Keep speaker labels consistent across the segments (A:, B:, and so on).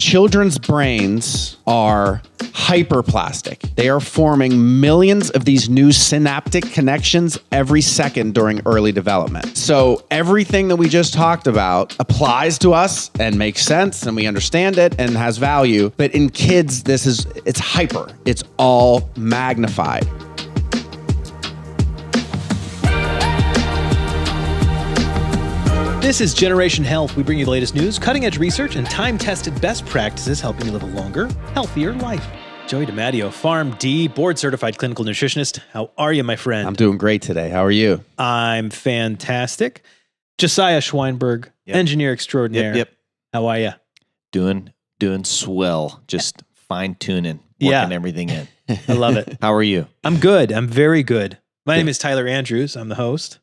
A: children's brains are hyperplastic. They are forming millions of these new synaptic connections every second during early development. So everything that we just talked about applies to us and makes sense, and we understand it and has value. But in kids, it's hyper. It's all magnified.
B: This is Generation Health. We bring you the latest news, cutting-edge research, and time-tested best practices helping you live a longer, healthier life. Joey DiMatteo, PharmD, board-certified clinical nutritionist. How are you, my friend?
A: I'm doing great today. How are you?
B: I'm fantastic. Josiah Schweinberg, engineer extraordinaire.
C: Yep.
B: How are you?
C: Doing swell. Just fine-tuning, working everything in.
B: I love it.
C: How are you?
B: I'm good. I'm very good. My name is Tyler Andrews. I'm the host.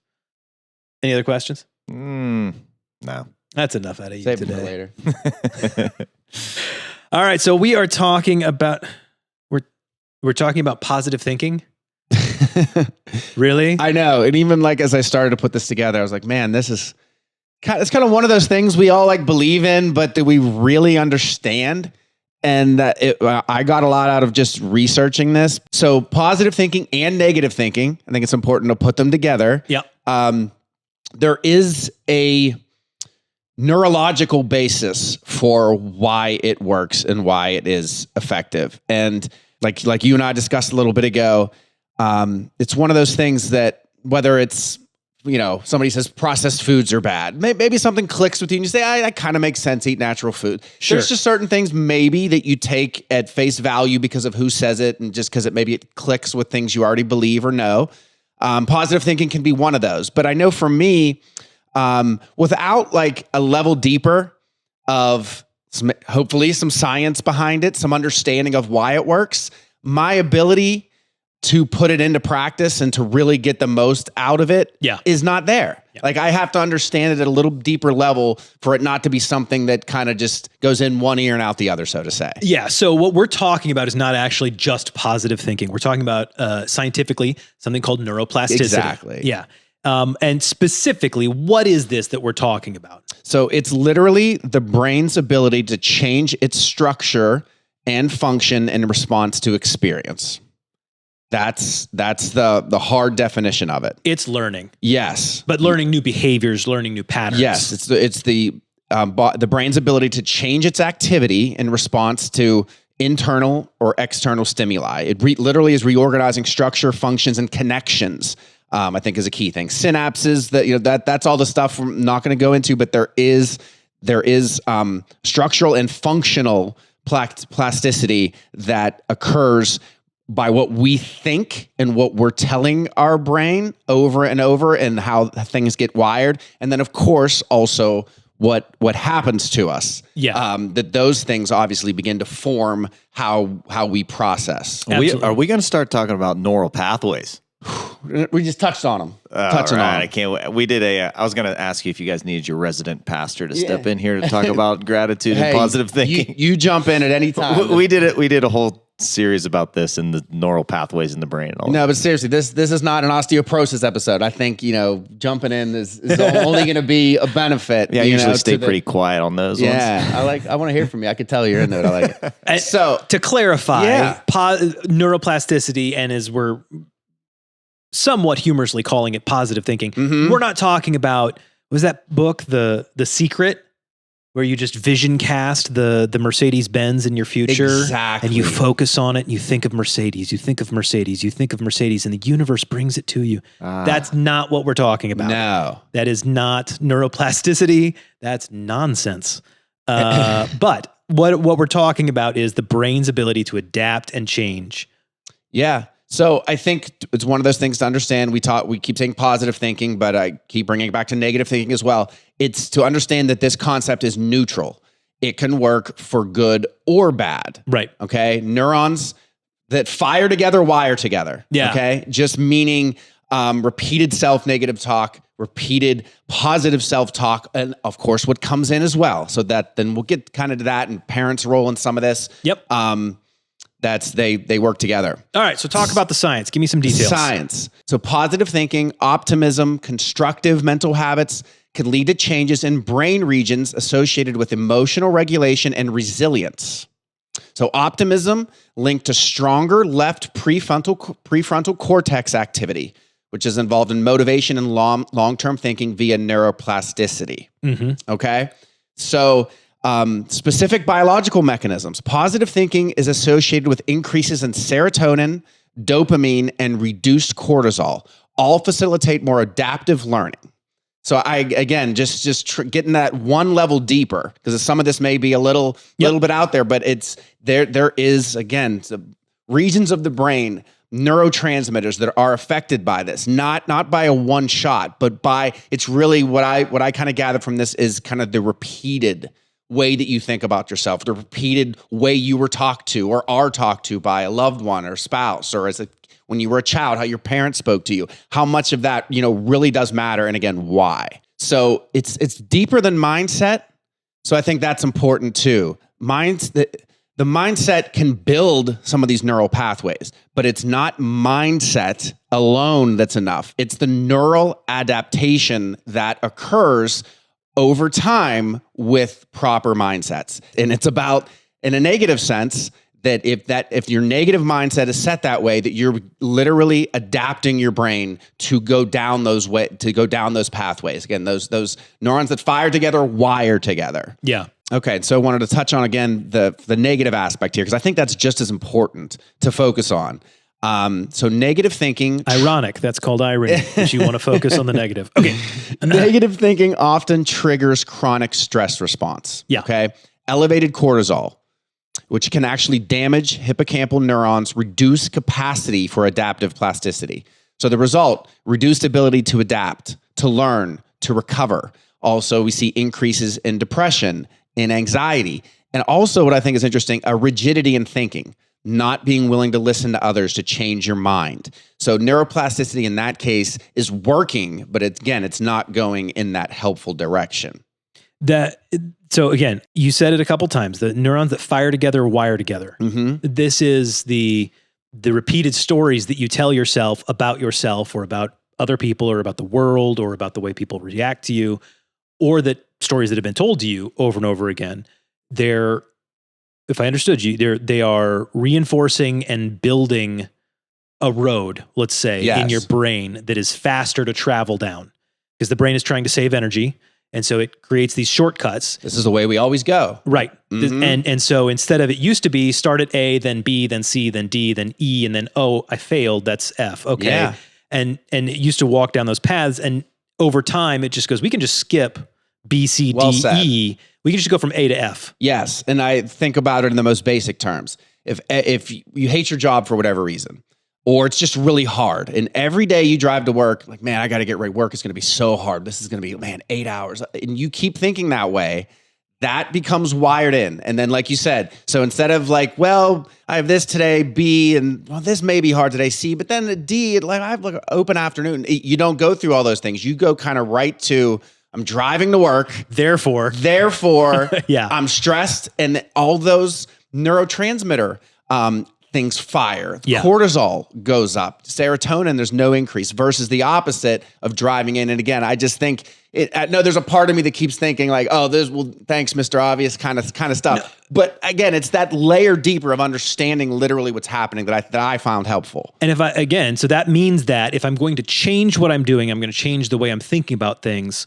B: Any other questions?
C: No.
B: That's enough out of you
A: Save
B: today.
A: it for later.
B: All right, so we are talking about we're talking about positive thinking. Really?
A: I know. And even like as I started to put this together, I was like, man, it's kind of one of those things we all like believe in, but that we really understand. And I got a lot out of just researching this. So positive thinking and negative thinking, I think it's important to put them together.
B: Yep.
A: There is a neurological basis for why it works and why it is effective. And like you and I discussed a little bit ago, it's one of those things that whether it's, somebody says processed foods are bad, maybe something clicks with you and you say, that kind of makes sense, eat natural food.
B: Sure.
A: There's just certain things maybe that you take at face value because of who says it and just because it clicks with things you already believe or know. Positive thinking can be one of those. But I know for me, without like a level deeper of hopefully some science behind it, some understanding of why it works, my ability to put it into practice and to really get the most out of it is not there. Yeah. Like I have to understand it at a little deeper level for it not to be something that kind of just goes in one ear and out the other, so to say.
B: Yeah. So what we're talking about is not actually just positive thinking. We're talking about scientifically something called neuroplasticity.
A: Exactly.
B: Yeah. And specifically, what is this that we're talking about?
A: So it's literally the brain's ability to change its structure and function in response to experience. That's the hard definition of it.
B: It's learning.
A: Yes.
B: But learning new behaviors, learning new patterns.
A: Yes. It's the brain's ability to change its activity in response to internal or external stimuli. It literally is reorganizing structure, functions, and connections. I think is a key thing. Synapses, that's all the stuff I'm not going to go into, but there is structural and functional plasticity that occurs by what we think and what we're telling our brain over and over and how things get wired. And then of course, also what happens to us.
B: Yeah.
A: That those things obviously begin to form how we process.
C: Are we going to start talking about neural pathways?
A: We just touched on them.
C: I can't wait. We did I was going to ask you if you guys needed your resident pastor to step in here to talk about gratitude and positive thinking.
A: You jump in at any time.
C: We did a whole series about this and the neural pathways in the brain. And all
A: no, but seriously, this is not an osteoporosis episode. I think, jumping in is only going to be a benefit.
C: Yeah, I usually stay pretty quiet on those ones.
A: Yeah, I want to hear from you. I could tell you're into it. I like it.
B: So to clarify, neuroplasticity, and as we're somewhat humorously calling it positive thinking, we're not talking about, was that book, The Secret, where you just vision cast the Mercedes-Benz in your future?
A: Exactly.
B: And you focus on it and you think of Mercedes, you think of Mercedes, you think of Mercedes, and the universe brings it to you. That's not what we're talking about.
A: No.
B: That is not neuroplasticity. That's nonsense. But what we're talking about is the brain's ability to adapt and change.
A: Yeah. So I think it's one of those things to understand. We keep saying positive thinking, but I keep bringing it back to negative thinking as well. It's to understand that this concept is neutral. It can work for good or bad.
B: Right.
A: Okay. Neurons that fire together, wire together.
B: Yeah.
A: Okay. Just meaning repeated self-negative talk, repeated positive self-talk, and of course what comes in as well. So that then we'll get kind of to that and parents' role in some of this.
B: Yep.
A: They work together.
B: All right, so talk about the science. Give me some details.
A: Science. So positive thinking, optimism, constructive mental habits can lead to changes in brain regions associated with emotional regulation and resilience. So optimism linked to stronger left prefrontal cortex activity, which is involved in motivation and long-term thinking via neuroplasticity. Okay? So specific biological mechanisms. Positive thinking is associated with increases in serotonin, dopamine, and reduced cortisol. All facilitate more adaptive learning. So again, getting that one level deeper, because some of this may be a little bit out there, but it's there is, again, regions of the brain, neurotransmitters that are affected by this, not by a one shot, but by, it's really what I kind of gather from this is kind of the repeated way that you think about yourself, the repeated way you were talked to or are talked to by a loved one or spouse, or when you were a child, how your parents spoke to you, how much of that, really does matter. And again, why? So it's deeper than mindset. So I think that's important too. The mindset can build some of these neural pathways, but it's not mindset alone that's enough. It's the neural adaptation that occurs over time with proper mindsets. And it's about, in a negative sense, that if your negative mindset is set that way, that you're literally adapting your brain to go down those pathways. Again, those neurons that fire together wire together.
B: Yeah.
A: Okay, so I wanted to touch on again the negative aspect here, because I think that's just as important to focus on. So negative thinking.
B: Ironic. That's called irony, if you want to focus on the negative. Okay.
A: Negative thinking often triggers chronic stress response.
B: Yeah.
A: Okay. Elevated cortisol, which can actually damage hippocampal neurons, reduce capacity for adaptive plasticity. So the result, reduced ability to adapt, to learn, to recover. Also, we see increases in depression, in anxiety, and also what I think is interesting, a rigidity in thinking, not being willing to listen to others to change your mind. So neuroplasticity in that case is working, but it's not going in that helpful direction.
B: So again, you said it a couple times, the neurons that fire together wire together. This is the repeated stories that you tell yourself or about other people or about the world or about the way people react to you, or that stories that have been told to you over and over again. If I understood you, they are reinforcing and building a road, let's say, in your brain that is faster to travel down, because the brain is trying to save energy. And so it creates these shortcuts.
A: This is the way we always go.
B: Right. And so instead of, it used to be start at A, then B, then C, then D, then E, and then, oh, I failed. That's F. Okay.
A: Yeah.
B: And it used to walk down those paths. And over time, it just goes, we can just skip B, C, D, E. We can just go from A to F.
A: Yes. And I think about it in the most basic terms. If you hate your job for whatever reason, or it's just really hard, and every day you drive to work, like, man, I got to get right. Work is going to be so hard. This is going to be, 8 hours. And you keep thinking that way, that becomes wired in. And then, like you said, so instead of like, well, I have this today, B, and well, this may be hard today, C, but then the D, like I have like an open afternoon. You don't go through all those things. You go kind of right to, I'm driving to work.
B: Therefore,
A: yeah. I'm stressed, and all those neurotransmitter things fire. Cortisol goes up. Serotonin, there's no increase, versus the opposite of driving in. And again, I just think no, there's a part of me that keeps thinking like, oh, thanks, Mr. Obvious kind of stuff. No. But again, it's that layer deeper of understanding literally what's happening that I found helpful.
B: And so that means that if I'm going to change what I'm doing, I'm going to change the way I'm thinking about things.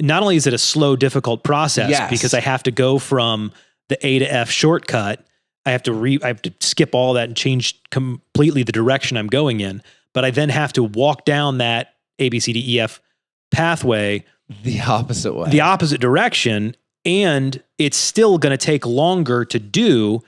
B: Not only is it a slow, difficult process, because I have to go from the A to F shortcut, I have to skip all that and change completely the direction I'm going in. But I then have to walk down that A, B, C, D, E, F pathway
A: the opposite way,
B: the opposite direction. And it's still going to take longer to do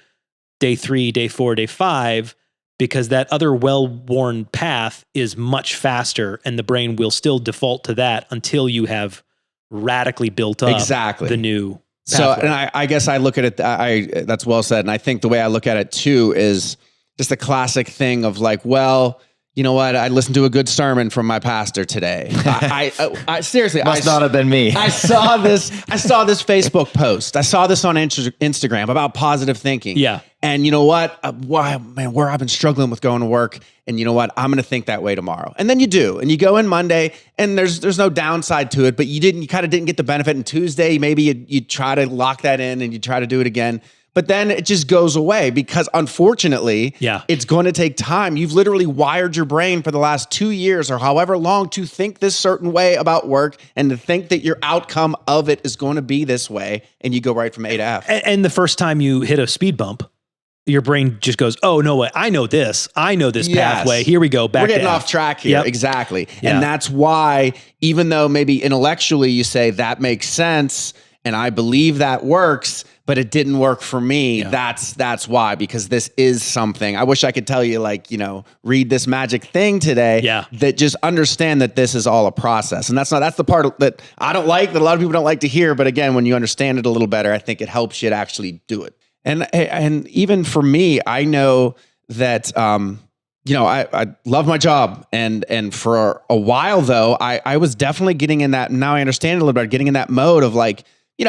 B: day 3, day 4, day 5, because that other well-worn path is much faster, and the brain will still default to that until you have radically built up the new pathway.
A: So, and I guess I look at it, that's well said. And I think the way I look at it too is just a classic thing of like, well, you know what? I listened to a good sermon from my pastor today. I seriously
C: must not have been me.
A: I saw this Facebook post. I saw this on Instagram about positive thinking.
B: Yeah.
A: And you know what? Where I've been struggling with going to work, and you know what? I'm going to think that way tomorrow. And then you do, and you go in Monday, and there's no downside to it, but you kind of didn't get the benefit. And Tuesday, maybe you try to lock that in, and you try to do it again. But then it just goes away because unfortunately, it's going to take time. You've literally wired your brain for the last 2 years or however long to think this certain way about work and to think that your outcome of it is going to be this way. And you go right from A to F.
B: And the first time you hit a speed bump, your brain just goes, oh, no way. I know this pathway. Here we go. Back
A: We're getting
B: to
A: off track here.
B: Yep.
A: Exactly. Yeah. And that's why, even though maybe intellectually you say that makes sense and I believe that works, but it didn't work for me. Yeah. That's why, because this is something. I wish I could tell you, like, read this magic thing today.
B: Yeah.
A: That just understand that this is all a process. And that's the part that I don't like, that a lot of people don't like to hear. But again, when you understand it a little better, I think it helps you to actually do it. And even for me, I know that, I love my job. And for a while though, I was definitely getting in that, now I understand it a little bit, getting in that mode of like, we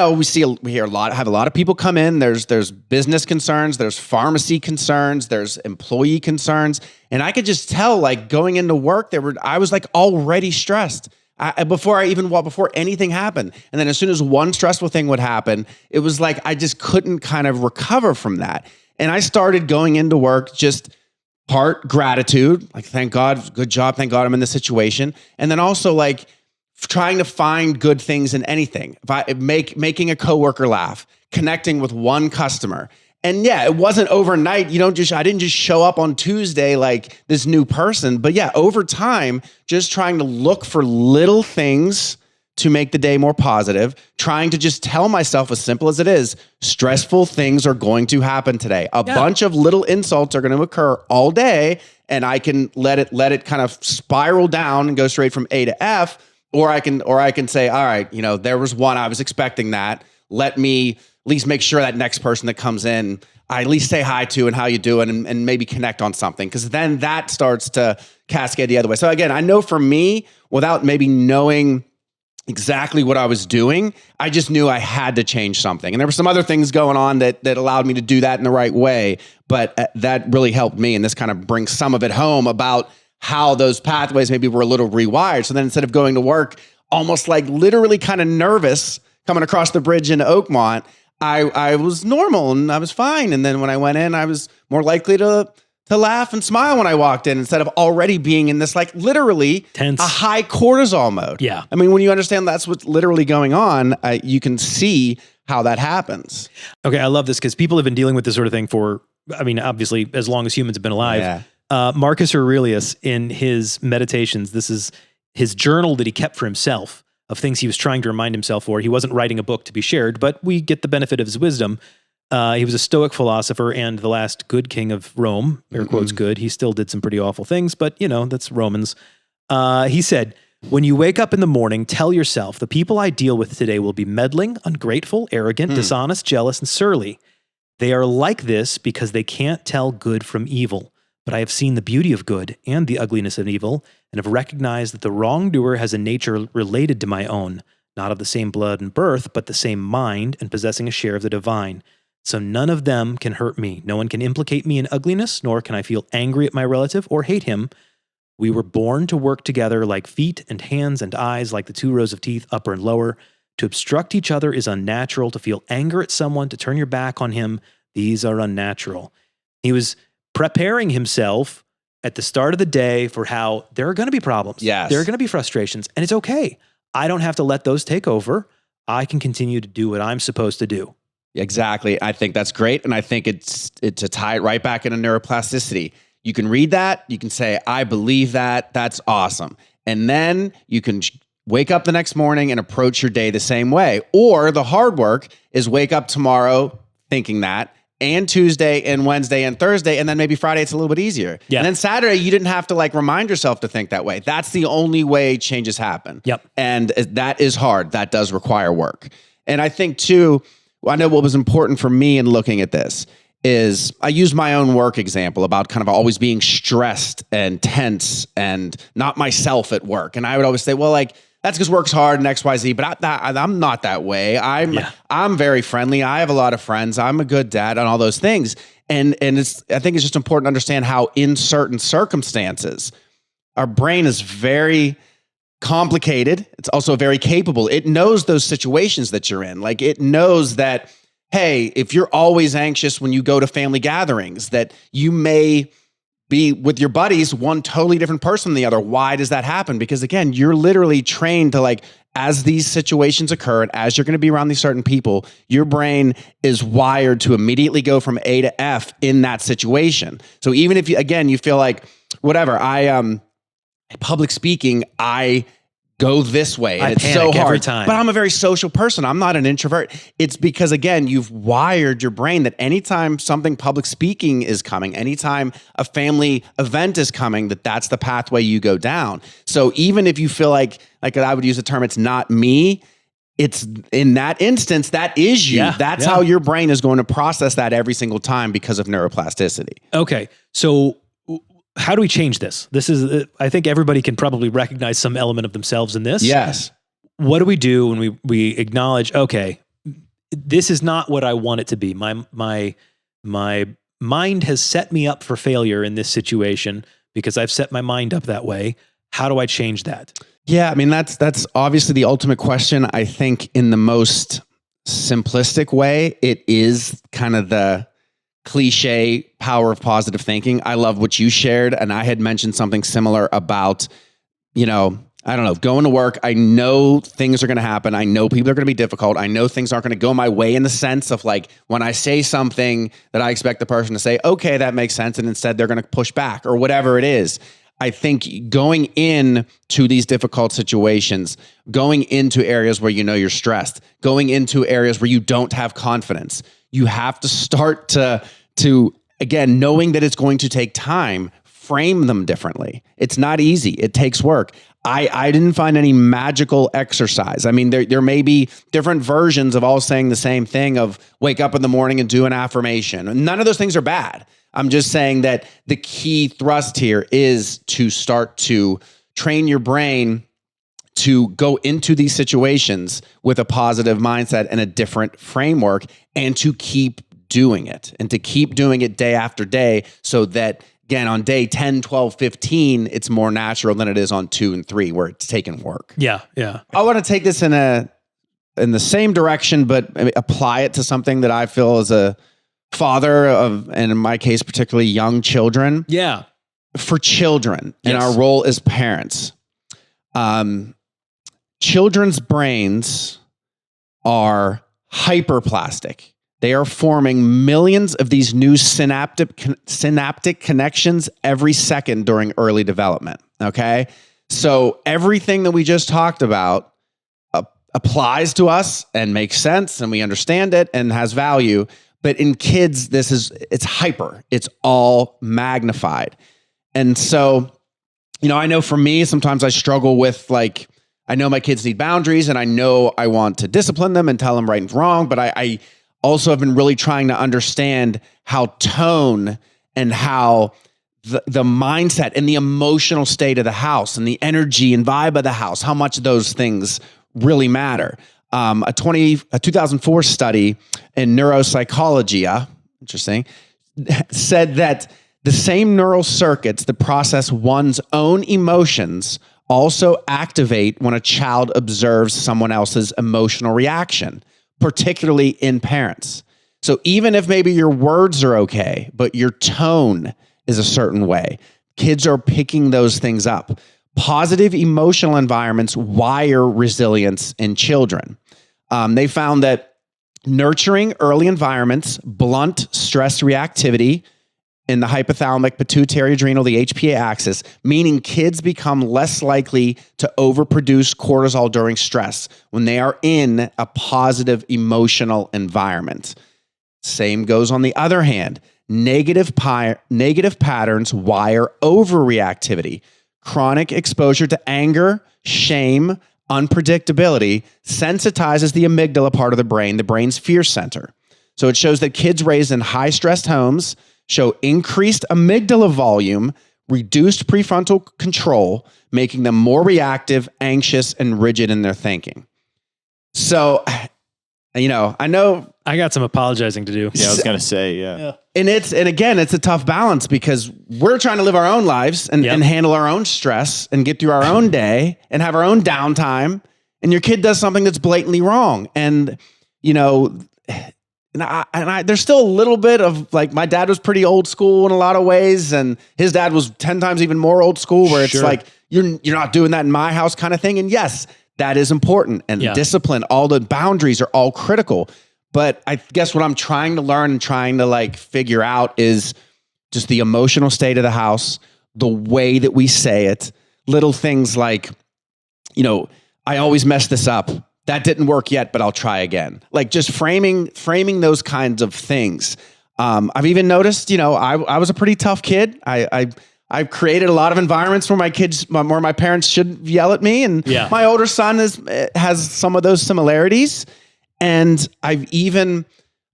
A: hear have a lot of people come in. There's business concerns, there's pharmacy concerns, there's employee concerns. And I could just tell, like, going into work, I was like already stressed before anything happened. And then as soon as one stressful thing would happen, it was like, I just couldn't kind of recover from that. And I started going into work just part gratitude, like, thank God, good job. Thank God I'm in this situation. And then also like, trying to find good things in anything. Making a coworker laugh, connecting with one customer. And yeah, it wasn't overnight. I didn't just show up on Tuesday like this new person, but yeah, over time, just trying to look for little things to make the day more positive, trying to just tell myself, as simple as it is, stressful things are going to happen today. A bunch of little insults are going to occur all day, and I can let it kind of spiral down and go straight from A to F. Or I can say, all right, there was one, I was expecting that. Let me at least make sure that next person that comes in, I at least say hi to and how you doing, and maybe connect on something. Because then that starts to cascade the other way. So again, I know for me, without maybe knowing exactly what I was doing, I just knew I had to change something. And there were some other things going on that allowed me to do that in the right way. But that really helped me. And this kind of brings some of it home about how those pathways maybe were a little rewired. So then instead of going to work almost like literally kind of nervous coming across the bridge in Oakmont, I was normal and I was fine. And then when I went in, I was more likely to laugh and smile when I walked in, instead of already being in this like literally
B: tense,
A: a high cortisol mode.
B: Yeah.
A: I mean, when you understand that's what's literally going on, you can see how that happens.
B: Okay. I love this because people have been dealing with this sort of thing obviously as long as humans have been alive.
A: Yeah.
B: Marcus Aurelius, in his meditations, this is his journal that he kept for himself of things he was trying to remind himself for. He wasn't writing a book to be shared, but we get the benefit of his wisdom. He was a Stoic philosopher and the last good king of Rome, air quotes good. He still did some pretty awful things, but that's Romans. He said, when you wake up in the morning, tell yourself, the people I deal with today will be meddling, ungrateful, arrogant, dishonest, jealous, and surly. They are like this because they can't tell good from evil. But I have seen the beauty of good and the ugliness of evil, and have recognized that the wrongdoer has a nature related to my own, not of the same blood and birth, but the same mind, and possessing a share of the divine. So none of them can hurt me. No one can implicate me in ugliness, nor can I feel angry at my relative or hate him. We were born to work together like feet and hands and eyes, like the 2 rows of teeth, upper and lower. To obstruct each other is unnatural. To feel anger at someone, to turn your back on him, these are unnatural. He was preparing himself at the start of the day for how there are going to be problems.
A: Yes.
B: There are going to be frustrations, and it's okay. I don't have to let those take over. I can continue to do what I'm supposed to do.
A: Exactly. I think that's great. And I think it's to tie it right back into neuroplasticity. You can read that. You can say, I believe that. That's awesome. And then you can wake up the next morning and approach your day the same way. Or the hard work is wake up tomorrow thinking that, and Tuesday and Wednesday and Thursday, and then maybe Friday it's a little bit easier.
B: Yeah.
A: And then Saturday you didn't have to like remind yourself to think that way. That's the only way changes happen.
B: Yep.
A: And that is hard. That does require work. And I think too, I know what was important for me in looking at this is I use my own work example about kind of always being stressed and tense and not myself at work. And I would always say, well, like, that's because work's hard and X, Y, Z, but I'm not that way. I'm very friendly. I have a lot of friends. I'm a good dad and all those things. And I think it's just important to understand how in certain circumstances, our brain is very complicated. It's also very capable. It knows those situations that you're in. Like, it knows that, hey, if you're always anxious when you go to family gatherings, that you may be with your buddies, one totally different person than the other. Why does that happen? Because again, you're literally trained to, like, as these situations occur and as you're going to be around these certain people, your brain is wired to immediately go from A to F in that situation. So even if you feel like, whatever, public speaking, I go this way and it's so hard
B: every time.
A: But I'm a very social person. I'm not an introvert. It's because, again, you've wired your brain that anytime something public speaking is coming, anytime a family event is coming, that's the pathway you go down. So even if you feel like I would use the term, it's not me, it's in that instance, that is you. That's how your brain is going to process that every single time because of neuroplasticity.
B: Okay. So how do we change this? This is, I think everybody can probably recognize some element of themselves in this.
A: Yes.
B: What do we do when we acknowledge, okay, this is not what I want it to be. My mind has set me up for failure in this situation because I've set my mind up that way. How do I change that?
A: Yeah, I mean, that's obviously the ultimate question. I think in the most simplistic way, it is kind of the cliche power of positive thinking. I love what you shared. And I had mentioned something similar about, I don't know, going to work. I know things are going to happen. I know people are going to be difficult. I know things aren't going to go my way in the sense of, like, when I say something that I expect the person to say, okay, that makes sense. And instead they're going to push back or whatever it is. I think going into these difficult situations, going into areas where you're stressed, going into areas where you don't have confidence, you have to start to again, knowing that it's going to take time, frame them differently. It's not easy. It takes work. I didn't find any magical exercise. I mean, there may be different versions of all saying the same thing of wake up in the morning and do an affirmation. None of those things are bad. I'm just saying that the key thrust here is to start to train your brain to go into these situations with a positive mindset and a different framework, and to keep doing it day after day, so that, again, on day 10, 12, 15, it's more natural than it is on 2 and 3 where it's taking work.
B: Yeah.
A: I want to take this in the same direction, but apply it to something that I feel as a father of, and in my case, particularly young children.
B: Yeah.
A: For children and our role as parents. Children's brains are hyperplastic. They are forming millions of these new synaptic connections every second during early development. Okay. So everything that we just talked about applies to us and makes sense, and we understand it and has value. But in kids, it's hyper. It's all magnified. And so, I know for me, sometimes I struggle with, like, I know my kids need boundaries, and I know I want to discipline them and tell them right and wrong, but I also have been really trying to understand how tone and how the mindset and the emotional state of the house and the energy and vibe of the house, how much those things really matter. A 2004 study in neuropsychology, interesting, said that the same neural circuits that process one's own emotions also activate when a child observes someone else's emotional reaction, particularly in parents. So even if maybe your words are okay, but your tone is a certain way, kids are picking those things up. Positive emotional environments wire resilience in children. They found that nurturing early environments blunt stress reactivity in the hypothalamic pituitary adrenal, the HPA axis, meaning kids become less likely to overproduce cortisol during stress when they are in a positive emotional environment. Same goes on the other hand. Negative patterns wire overreactivity. Chronic exposure to anger, shame, unpredictability sensitizes the amygdala part of the brain's fear center. So it shows that kids raised in high stressed homes show increased amygdala volume, reduced prefrontal control, making them more reactive, anxious, and rigid in their thinking. So, I know
B: I got some apologizing to do.
C: Yeah, I was going to say, yeah.
A: And again, it's a tough balance because we're trying to live our own lives and handle our own stress and get through our own day and have our own downtime. And your kid does something that's blatantly wrong. And, there's still a little bit of like, my dad was pretty old school in a lot of ways. And his dad was 10 times even more old school, where it's like, you're not doing that in my house kind of thing. And yes, that is important. And discipline, all the boundaries are all critical. But I guess what I'm trying to learn and trying to like figure out is just the emotional state of the house, the way that we say it, little things like, I always mess this up. That didn't work yet, but I'll try again. Like just framing those kinds of things. I've even noticed, I was a pretty tough kid. I've created a lot of environments where where my parents shouldn't yell at me. And my older son has some of those similarities. And I've even,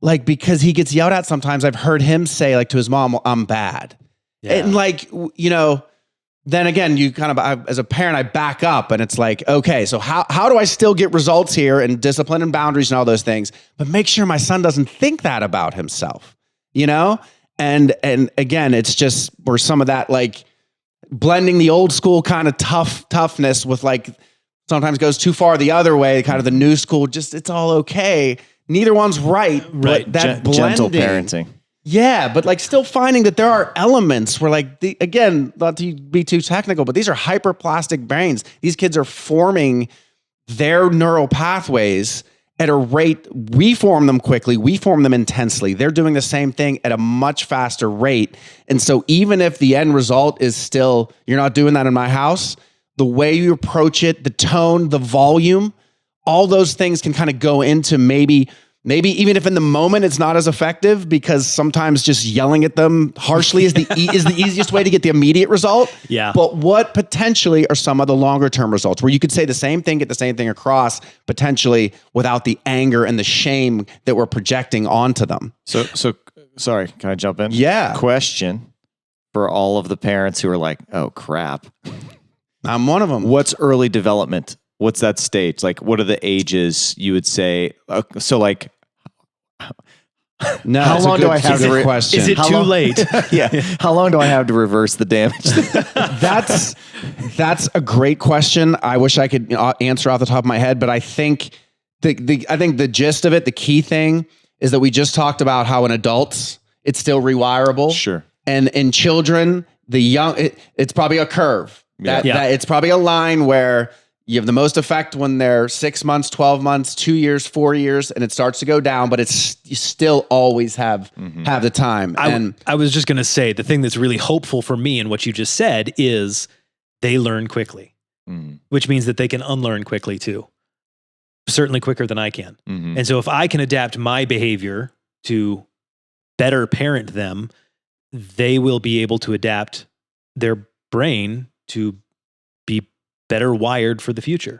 A: like, because he gets yelled at sometimes, I've heard him say, like, to his mom, I'm bad. Yeah. And, like, then again, you kind of, as a parent, I back up and it's like, okay, so how do I still get results here and discipline and boundaries and all those things, but make sure my son doesn't think that about himself, And again, it's just where some of that, like, blending the old school kind of toughness with, like, sometimes goes too far the other way, kind of the new school, just it's all okay. Neither one's right. But that
C: gentle parenting.
A: Yeah, but like still finding that there are elements where, like, again, not to be too technical, but these are hyperplastic brains. These kids are forming their neural pathways at a rate. We form them quickly. We form them intensely. They're doing the same thing at a much faster rate. And so even if the end result is still, you're not doing that in my house, the way you approach it, the tone, the volume, all those things can kind of go into maybe even if in the moment it's not as effective, because sometimes just yelling at them harshly is the easiest way to get the immediate result.
B: Yeah.
A: But what potentially are some of the longer term results where you could say the same thing, get the same thing across potentially without the anger and the shame that we're projecting onto them?
C: So sorry, can I jump in?
A: Yeah.
C: Question for all of the parents who are like, oh crap.
A: I'm one of them.
C: What's early development? What's that stage? Like, what are the ages you would say? So like,
A: no,
C: how long do I have to
A: question?
B: Is it too late?
C: Yeah. How long do I have to reverse the damage?
A: That's a great question. I wish I could answer off the top of my head, but I think the gist of it, the key thing is that we just talked about how in adults it's still rewirable.
C: Sure.
A: And in children, it's probably a curve. That it's probably a line where you have the most effect when they're 6 months, 12 months, 2 years, 4 years, and it starts to go down, but you still always have the time.
B: I was just going to say, the thing that's really hopeful for me in what you just said is they learn quickly, which means that they can unlearn quickly too. Certainly quicker than I can. And so if I can adapt my behavior to better parent them, they will be able to adapt their brain to be better wired for the future.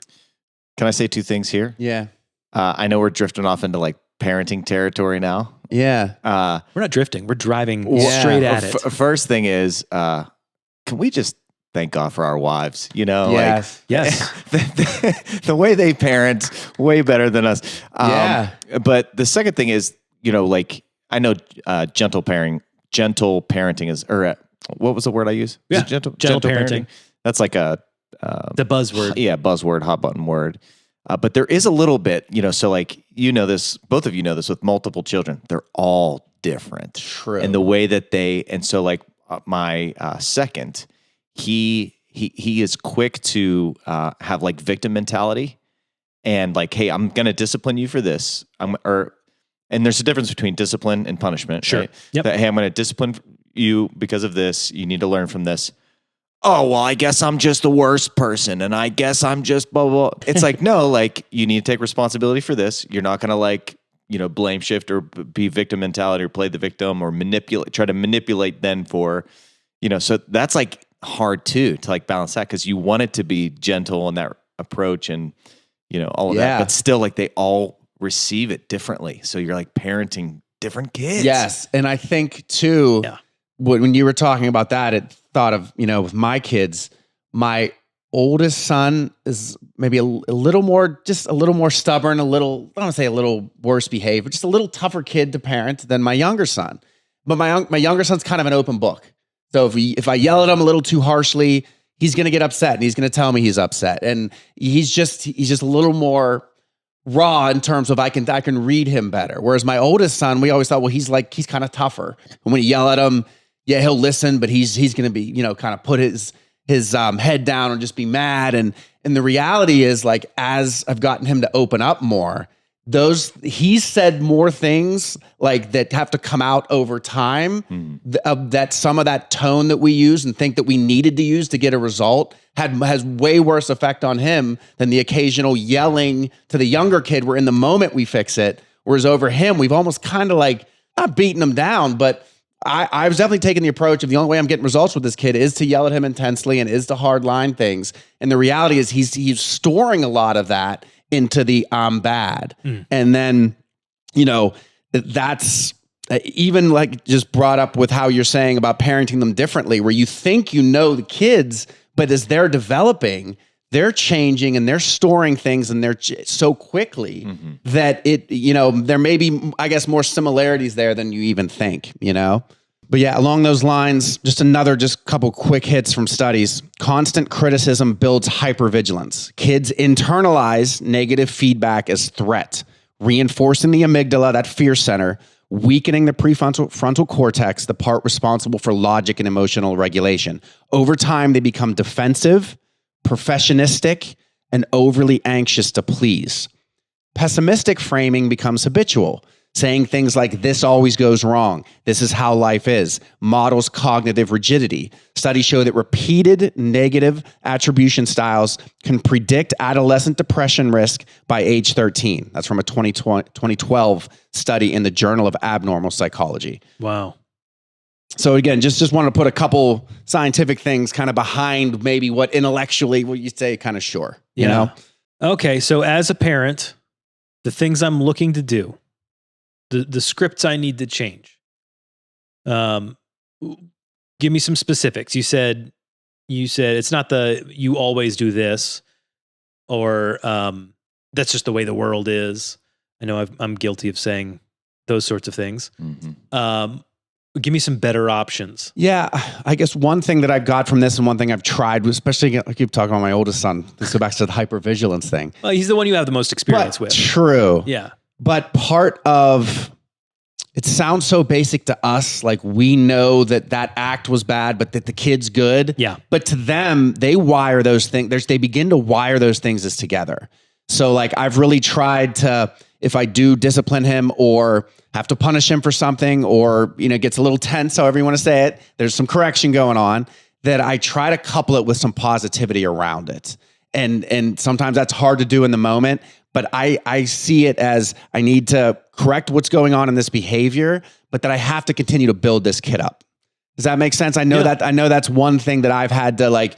C: Can I say two things here?
A: Yeah.
C: I know we're drifting off into like parenting territory now.
A: Yeah.
B: We're not drifting. We're driving straight at it.
C: First thing is, can we just thank God for our wives?
A: Yes.
B: Yes.
C: The way they parent, way better than us. But the second thing is, like, I know gentle parenting is, or what was the word I used?
B: Yeah.
C: Gentle
B: parenting.
C: That's like the
B: buzzword.
C: Yeah, buzzword, hot button word. But there is a little bit, so like, this, both of you know this with multiple children, they're all different.
A: True.
C: And the way that and so like my second, he is quick to have like victim mentality and like, hey, I'm going to discipline you for this. And there's a difference between discipline and punishment.
B: Sure.
C: Right?
B: Yep.
C: That, hey, I'm going to discipline you because of this. You need to learn from this. Oh, well, I guess I'm just the worst person. And I guess I'm just blah, blah, blah. It's like, no, like you need to take responsibility for this. You're not going to like, blame shift or be victim mentality or play the victim or try to manipulate then for, so that's like hard too, to like balance that. Cause you want it to be gentle in that approach and, all of that, but still like they all receive it differently. So you're like parenting different kids.
A: Yes. And I think too, when you were talking about that, it thought of, with my kids, my oldest son is maybe a little more stubborn, I don't want to say a little worse behaved, but just a little tougher kid to parent than my younger son. But my younger son's kind of an open book. So if I yell at him a little too harshly, he's going to get upset and he's going to tell me he's upset. And he's just a little more raw in terms of I can read him better. Whereas my oldest son, we always thought, well, he's kind of tougher. And when you yell at him, yeah, he'll listen, but he's going to be, kind of put his head down and just be mad. And the reality is, like, as I've gotten him to open up more, he's said more things like that have to come out over time. That some of that tone that we use and think that we needed to use to get a result has way worse effect on him than the occasional yelling to the younger kid where in the moment we fix it. Whereas over him, we've almost kind of like not beaten him down, but I was definitely taking the approach of the only way I'm getting results with this kid is to yell at him intensely and is to hardline things. And the reality is he's storing a lot of that into the I'm bad. And then, that's even like just brought up with how you're saying about parenting them differently, where you think the kids, but as they're developing, they're changing and they're storing things and they're so quickly that there may be, I guess, more similarities there than you even think, But yeah, along those lines, just couple quick hits from studies. Constant criticism builds hypervigilance. Kids internalize negative feedback as threat, reinforcing the amygdala, that fear center, weakening the prefrontal cortex, the part responsible for logic and emotional regulation. Over time, they become defensive, perfectionistic, and overly anxious to please. Pessimistic framing becomes habitual, saying things like, this always goes wrong, this is how life is, models cognitive rigidity. Studies show that repeated negative attribution styles can predict adolescent depression risk by age 13. That's from a 2012 study in the Journal of Abnormal Psychology.
B: Wow.
A: So again, just want to put a couple scientific things kind of behind maybe what intellectually, what you say, kind of sure, you know?
B: Okay. So as a parent, the things I'm looking to do, the scripts I need to change. Give me some specifics. You said it's not you always do this, or that's just the way the world is. I know I'm guilty of saying those sorts of things. Give me some better options.
A: Yeah, I guess one thing that I got from this and one thing I've tried, especially I keep talking about my oldest son. Let's go back to the hypervigilance thing.
B: Well, he's the one you have the most experience with.
A: True.
B: Yeah.
A: But part of it sounds so basic to us, like we know that act was bad, but that the kid's good.
B: Yeah.
A: But to them, they wire those things. They begin to wire those things as together. So like I've really tried to, if I do discipline him or have to punish him for something, or gets a little tense, however you want to say it, there's some correction going on, that I try to couple it with some positivity around it. And sometimes that's hard to do in the moment, but I see it as I need to correct what's going on in this behavior, but that I have to continue to build this kid up. Does that make sense? I know that's one thing that I've had to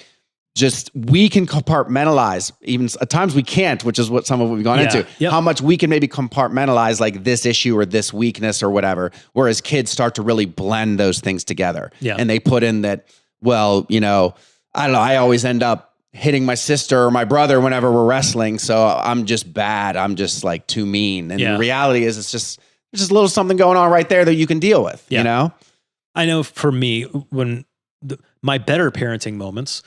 A: we can compartmentalize, even at times we can't, which is what some of what we've gone into, how much we can maybe compartmentalize like this issue or this weakness or whatever. Whereas kids start to really blend those things together.
B: Yeah.
A: And they put in that, I don't know, I always end up hitting my sister or my brother whenever we're wrestling. So I'm just bad. I'm just like too mean. And the reality is there's just a little something going on right there that you can deal with,
B: I know for me, when my better parenting moments,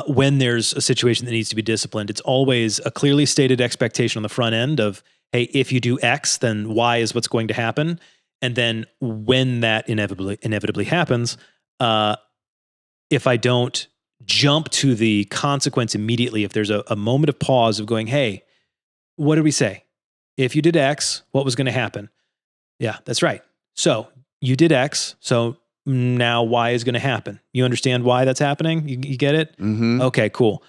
B: when there's a situation that needs to be disciplined, it's always a clearly stated expectation on the front end of, hey, if you do X, then Y is what's going to happen. And then when that inevitably happens, if I don't jump to the consequence immediately, if there's a moment of pause of going, hey, what did we say? If you did X, what was going to happen? Yeah, that's right. So you did X, so now Y is going to happen. You understand why that's happening? You get it?
A: Mm-hmm.
B: Okay, cool.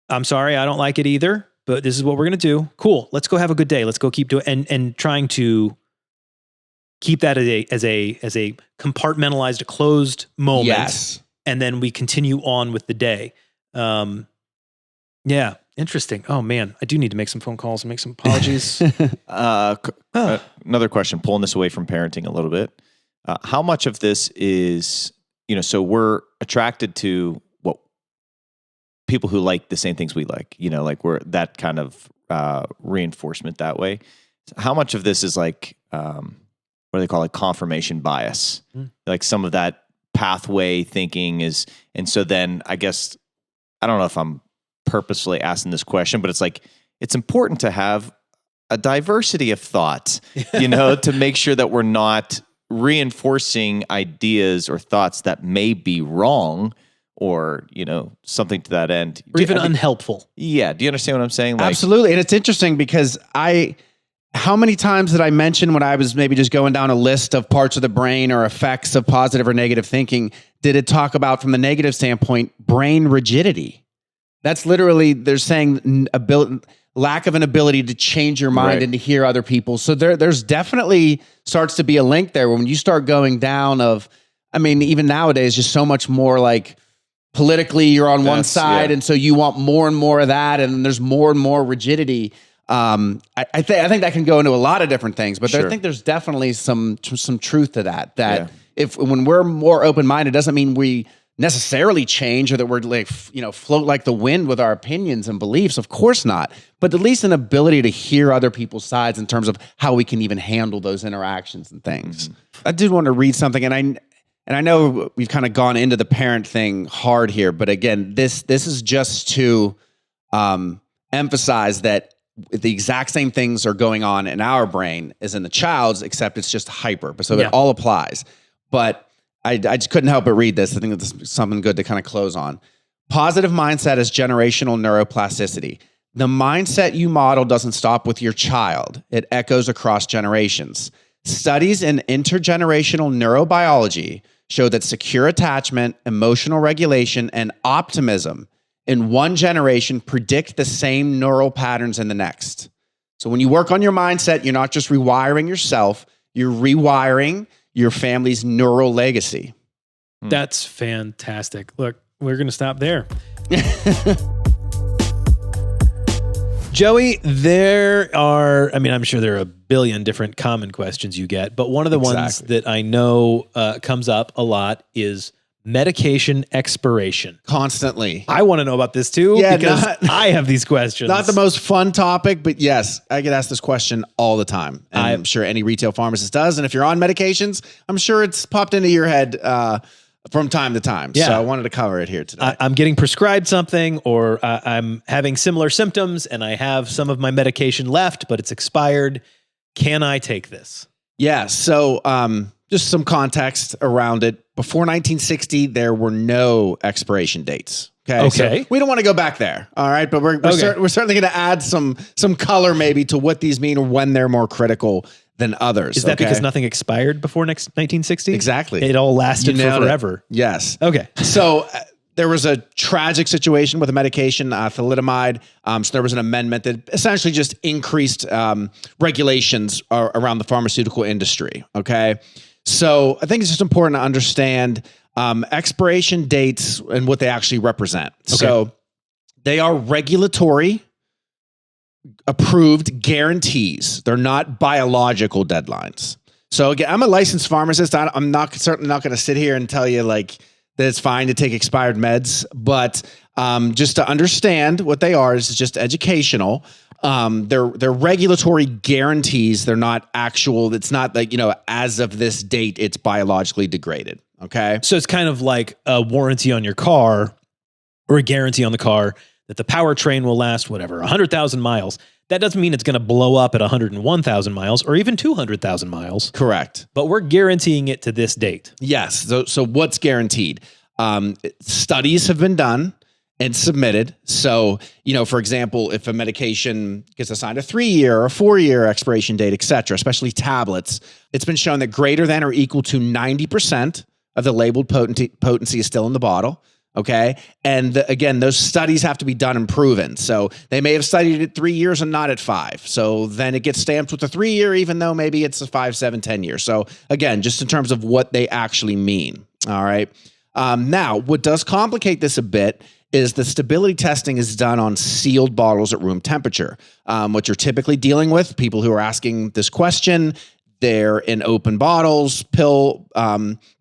B: I'm sorry, I don't like it either, but this is what we're going to do. Cool. Let's go have a good day. Let's go keep doing, and trying to keep that as a compartmentalized, closed moment.
A: Yes.
B: And then we continue on with the day. Yeah. Interesting. Oh man, I do need to make some phone calls and make some apologies.
C: Another question, pulling this away from parenting a little bit. How much of this is, so we're attracted to what people who like the same things we like, like we're that kind of reinforcement that way. How much of this is like, what do they call it? Confirmation bias. Like some of that pathway thinking is, and so then I guess, I don't know if I'm purposefully asking this question, but it's like, it's important to have a diversity of thought, to make sure that we're not reinforcing ideas or thoughts that may be wrong or, something to that end.
B: Or even unhelpful.
C: Yeah. Do you understand what I'm saying? Like,
A: absolutely. And it's interesting because how many times did I mention when I was maybe just going down a list of parts of the brain or effects of positive or negative thinking, did it talk about from the negative standpoint, brain rigidity? That's literally, they're saying lack of an ability to change your mind and to hear other people. So there's definitely starts to be a link there when you start going down even nowadays, just so much more like politically you're on one side. And so you want more and more of that. And there's more and more rigidity. I think that can go into a lot of different things, but I think there's definitely some truth to that if when we're more open-minded, doesn't mean we necessarily change or that we're like, float like the wind with our opinions and beliefs. Of course not. But at least an ability to hear other people's sides in terms of how we can even handle those interactions and things. I did want to read something, and I know we've kind of gone into the parent thing hard here, but again, this is just to emphasize that the exact same things are going on in our brain as in the child's, except it's just hyper. So it all applies. But I just couldn't help but read this. I think it's something good to kind of close on. Positive mindset is generational neuroplasticity. The mindset you model doesn't stop with your child. It echoes across generations. Studies in intergenerational neurobiology show that secure attachment, emotional regulation, and optimism in one generation predict the same neural patterns in the next. So when you work on your mindset, you're not just rewiring yourself, you're rewiring your family's neural legacy.
B: That's fantastic. Look, we're going to stop there. Joey, I'm sure there are a billion different common questions you get, but one of the ones that I know comes up a lot is medication expiration.
A: Constantly.
B: I want to know about this too, because I have these questions.
A: Not the most fun topic, but yes, I get asked this question all the time. And I'm sure any retail pharmacist does. And if you're on medications, I'm sure it's popped into your head from time to time. Yeah. So I wanted to cover it here today.
B: I'm getting prescribed something, or I'm having similar symptoms and I have some of my medication left, but it's expired. Can I take this?
A: Yeah. So just some context around it. Before 1960, there were no expiration dates. Okay. So we don't want to go back there. All right. But we're certainly going to add some color maybe to what these mean or when they're more critical than others.
B: Is that because nothing expired before 1960?
A: Exactly.
B: It all lasted for forever.
A: Yes.
B: Okay.
A: So there was a tragic situation with a medication, thalidomide. So there was an amendment that essentially just increased regulations around the pharmaceutical industry. Okay. So I think it's just important to understand expiration dates and what they actually represent. Okay. So they are regulatory approved guarantees. They're not biological deadlines. So again, I'm a licensed pharmacist. I'm certainly not going to sit here and tell you like that it's fine to take expired meds, but just to understand what they are is just educational. They're regulatory guarantees. They're not actual. It's not like, as of this date, it's biologically degraded. Okay.
B: So it's kind of like a warranty on your car or a guarantee on the car that the powertrain will last, 100,000 miles. That doesn't mean it's going to blow up at 101,000 miles or even 200,000 miles.
A: Correct.
B: But we're guaranteeing it to this date.
A: Yes. So what's guaranteed? Studies have been done and submitted. So, for example, if a medication gets assigned a 3-year or 4-year expiration date, et cetera, especially tablets, it's been shown that greater than or equal to 90% of the labeled potency is still in the bottle. Okay. And again, those studies have to be done and proven. So they may have studied it 3 years and not at 5. So then it gets stamped with a 3-year, even though maybe it's a 5, 7, 10 years. So again, just in terms of what they actually mean. All right. Now, what does complicate this a bit is the stability testing is done on sealed bottles at room temperature. What you're typically dealing with, people who are asking this question, they're in open bottles, pill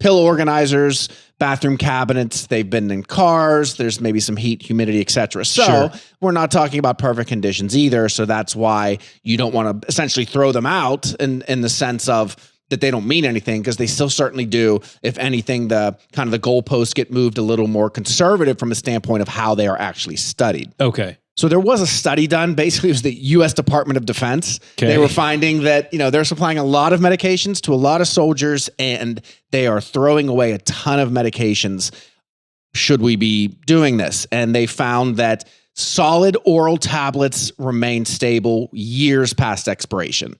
A: organizers, bathroom cabinets. They've been in cars. There's maybe some heat, humidity, etc. So we're not talking about perfect conditions either. So that's why you don't want to essentially throw them out in the sense of that they don't mean anything, because they still certainly do. If anything, the kind of the goalposts get moved a little more conservative from a standpoint of how they are actually studied.
B: Okay.
A: So there was a study done. Basically, it was the U.S. Department of Defense. Okay. They were finding that, they're supplying a lot of medications to a lot of soldiers, and they are throwing away a ton of medications. Should we be doing this? And they found that solid oral tablets remain stable years past expiration.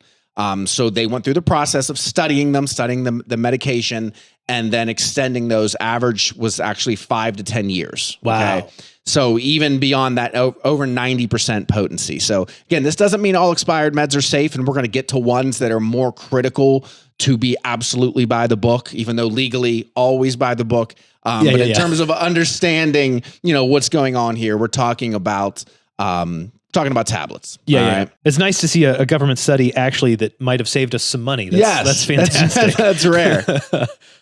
A: So they went through the process of studying the medication, and then extending those. Average was actually 5 to 10 years.
B: Wow.
A: Okay? So even beyond that, over 90% potency. So again, this doesn't mean all expired meds are safe, and we're going to get to ones that are more critical to be absolutely by the book, even though legally always by the book. But in terms of understanding, what's going on here, we're talking about tablets.
B: Yeah. Right? It's nice to see a government study actually that might have saved us some money. That's fantastic.
A: That's rare.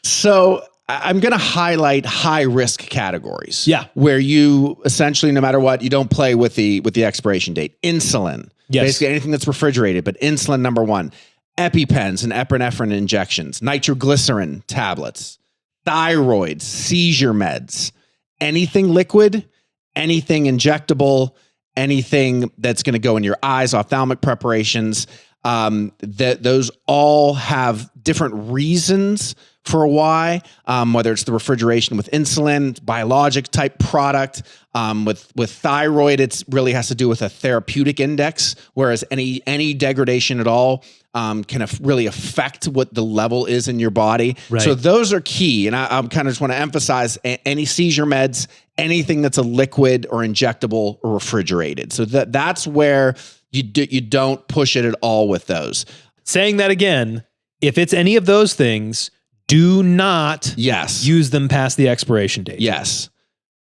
A: So I'm going to highlight high risk categories.
B: Yeah.
A: Where you essentially, no matter what, you don't play with the expiration date. Insulin. Yes. Basically anything that's refrigerated, but insulin, number one. EpiPens and epinephrine injections, nitroglycerin tablets, thyroids, seizure meds, anything liquid, anything injectable, anything that's going to go in your eyes, ophthalmic preparations. Those all have different reasons for why, whether it's the refrigeration with insulin, biologic type product, with thyroid, it really has to do with a therapeutic index, whereas any degradation at all can really affect what the level is in your body. Right. So those are key. And I kind of just want to emphasize any seizure meds, anything that's a liquid or injectable or refrigerated. So that's where you don't push it at all with those.
B: Saying that again, if it's any of those things, do not use them past the expiration date.
A: Yes.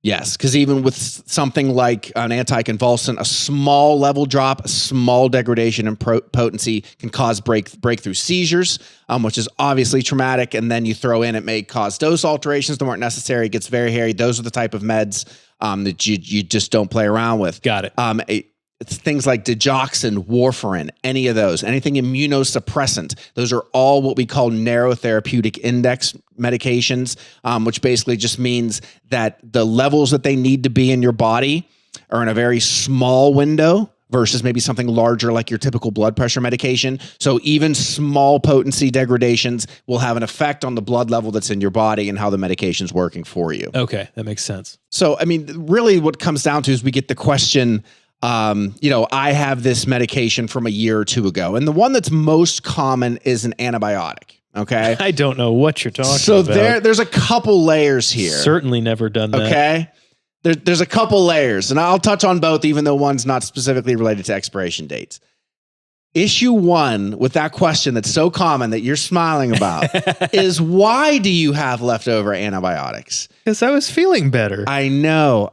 A: Because even with something like an anticonvulsant, a small level drop, a small degradation in potency can cause breakthrough seizures, which is obviously traumatic. And then you throw in, it may cause dose alterations that weren't necessary. It gets very hairy. Those are the type of meds that you just don't play around with.
B: Got it.
A: It's things like digoxin, warfarin, any of those, anything immunosuppressant. Those are all what we call narrow therapeutic index medications, which basically just means that the levels that they need to be in your body are in a very small window versus maybe something larger like your typical blood pressure medication. So even small potency degradations will have an effect on the blood level that's in your body and how the medication's working for you.
B: Okay, that makes sense.
A: So, really what comes down to is we get the question, I have this medication from a year or two ago, and the one that's most common is an antibiotic. Okay.
B: I don't know what you're talking about.
A: So there's a couple layers here.
B: Certainly never done that.
A: Okay. There's a couple layers, and I'll touch on both, even though one's not specifically related to expiration dates. Issue one with that question that's so common that you're smiling about is, why do you have leftover antibiotics?
B: Because I was feeling better.
A: I know.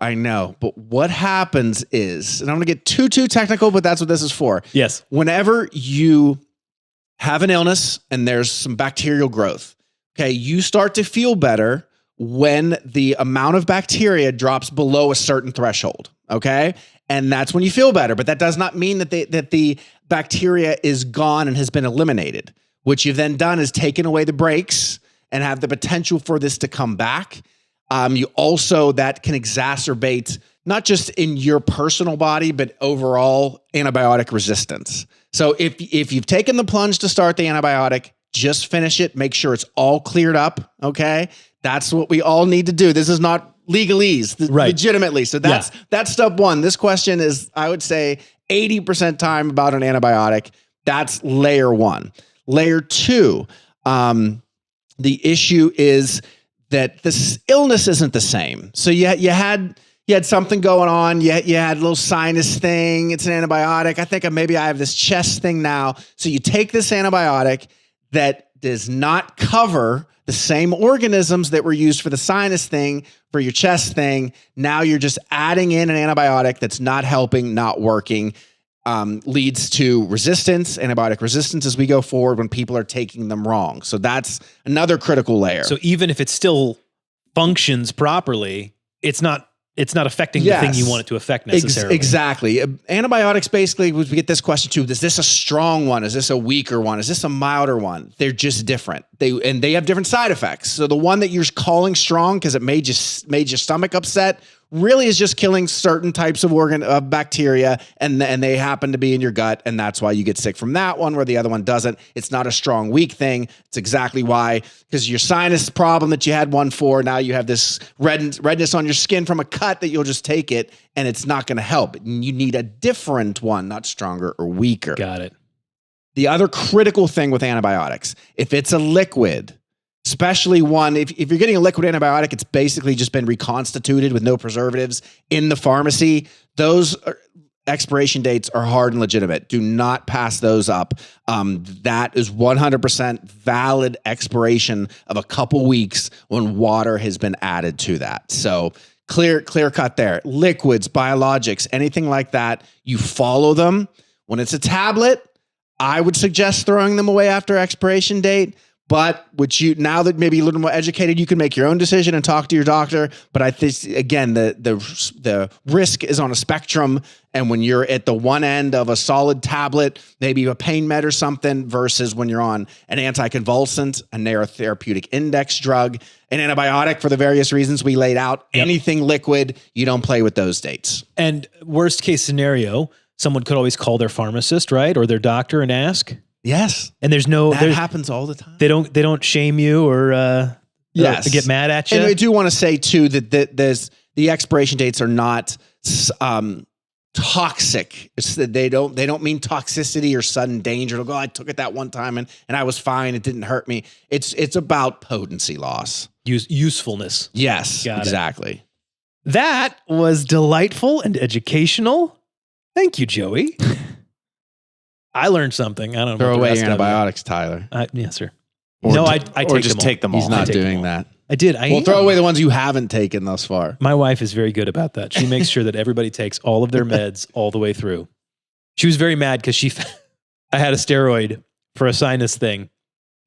A: But what happens is, and I'm going to get too technical, but that's what this is for.
B: Yes.
A: Whenever you have an illness and there's some bacterial growth, okay, you start to feel better when the amount of bacteria drops below a certain threshold, okay? And that's when you feel better. But that does not mean that the bacteria is gone and has been eliminated. What you've then done is taken away the brakes and have the potential for this to come back. You also, that can exacerbate not just in your personal body, but overall antibiotic resistance. So if you've taken the plunge to start the antibiotic, just finish it. Make sure it's all cleared up. Okay. That's what we all need to do. This is not legalese,
B: right? Legitimately.
A: So that's step one. This question is, I would say, 80% time about an antibiotic. That's layer one. Layer two, the issue is that this illness isn't the same. So you had something going on. You had a little sinus thing. It's an antibiotic. I think maybe I have this chest thing now. So you take this antibiotic that does not cover the same organisms that were used for the sinus thing, for your chest thing. Now you're just adding in an antibiotic that's not helping, not working, leads to resistance, antibiotic resistance as we go forward when people are taking them wrong. So that's another critical layer.
B: So even if it still functions properly, it's not affecting the thing you want it to affect necessarily.
A: Exactly. Antibiotics, basically, we get this question too. Is this a strong one? Is this a weaker one? Is this a milder one? They're just different. They have different side effects. So the one that you're calling strong because it made your stomach upset really is just killing certain types of bacteria, and they happen to be in your gut, and that's why you get sick from that one, where the other one doesn't. It's not a strong, weak thing. It's exactly why, because your sinus problem that you had one for, now you have this redness on your skin from a cut that you'll just take it, and it's not going to help. You need a different one, not stronger or weaker.
B: Got it.
A: The other critical thing with antibiotics, if it's a liquid, especially one, if you're getting a liquid antibiotic, it's basically just been reconstituted with no preservatives in the pharmacy. Those expiration dates are hard and legitimate. Do not pass those up. That is 100% valid expiration of a couple weeks when water has been added to that. So clear cut there. Liquids, biologics, anything like that, you follow them. When it's a tablet, I would suggest throwing them away after expiration date. But now that maybe a little more educated, you can make your own decision and talk to your doctor. But I think, again, the risk is on a spectrum. And when you're at the one end of a solid tablet, maybe a pain med or something, versus when you're on an anticonvulsant, a narrow therapeutic index drug, an antibiotic for the various reasons we laid out, anything liquid, you don't play with those dates.
B: And worst case scenario, someone could always call their pharmacist, right? Or their doctor and ask.
A: Yes.
B: And that
A: happens all the time.
B: They don't shame you or get mad at you.
A: And I do want to say too that the expiration dates are not toxic. It's that they don't mean toxicity or sudden danger. They'll go, I took it that one time and I was fine. It didn't hurt me. It's about potency loss.
B: Usefulness.
A: Yes,
B: Got
A: exactly.
B: It. That was delightful and educational. Thank you, Joey. I learned something. I don't know.
A: Throw away your antibiotics, Tyler.
B: Yes, sir.
C: I take them all.
A: He's not doing that.
B: I did.
A: Throw away the ones you haven't taken thus far.
B: My wife is very good about that. She makes sure that everybody takes all of their meds all the way through. She was very mad because I had a steroid for a sinus thing.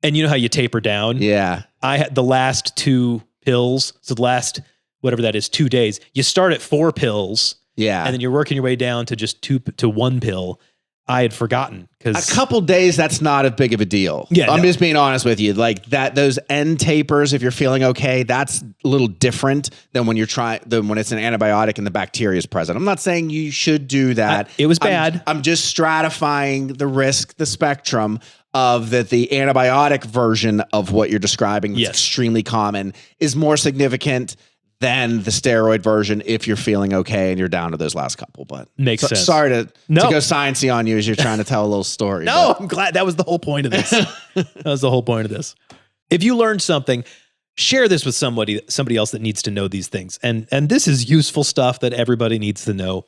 B: And you know how you taper down?
A: Yeah.
B: I had the last 2 pills. So the last, whatever that is, 2 days. You start at 4 pills.
A: Yeah.
B: And then you're working your way down to just 2 to 1 pill. I had forgotten because
A: a couple days, that's not as big of a deal.
B: Yeah,
A: I'm just being honest with you. Like that, those end tapers, if you're feeling okay, that's a little different than when it's an antibiotic and the bacteria is present. I'm not saying you should do that.
B: It was bad.
A: I'm just stratifying the risk, the spectrum of that. The antibiotic version of what you're describing, that's extremely common, is more significant than the steroid version if you're feeling okay and you're down to those last couple. But
B: makes sense.
A: Sorry to go sciencey on you as you're trying to tell a little story.
B: No, I'm glad. That was the whole point of this. That was the whole point of this. If you learned something, share this with somebody else that needs to know these things. And this is useful stuff that everybody needs to know.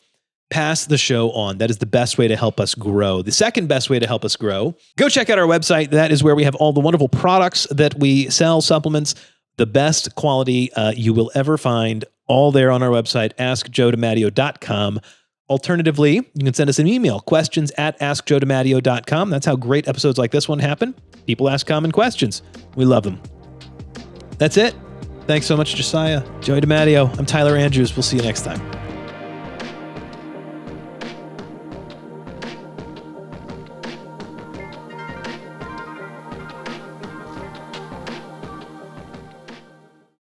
B: Pass the show on. That is the best way to help us grow. The second best way to help us grow, go check out our website. That is where we have all the wonderful products that we sell, supplements, the best quality you will ever find, all there on our website, askjoedimatteo.com. Alternatively, you can send us an email, questions@askjoedimatteo.com. That's how great episodes like this one happen. People ask common questions. We love them. That's it. Thanks so much, Josiah. Joey DiMatteo. I'm Tyler Andrews. We'll see you next time.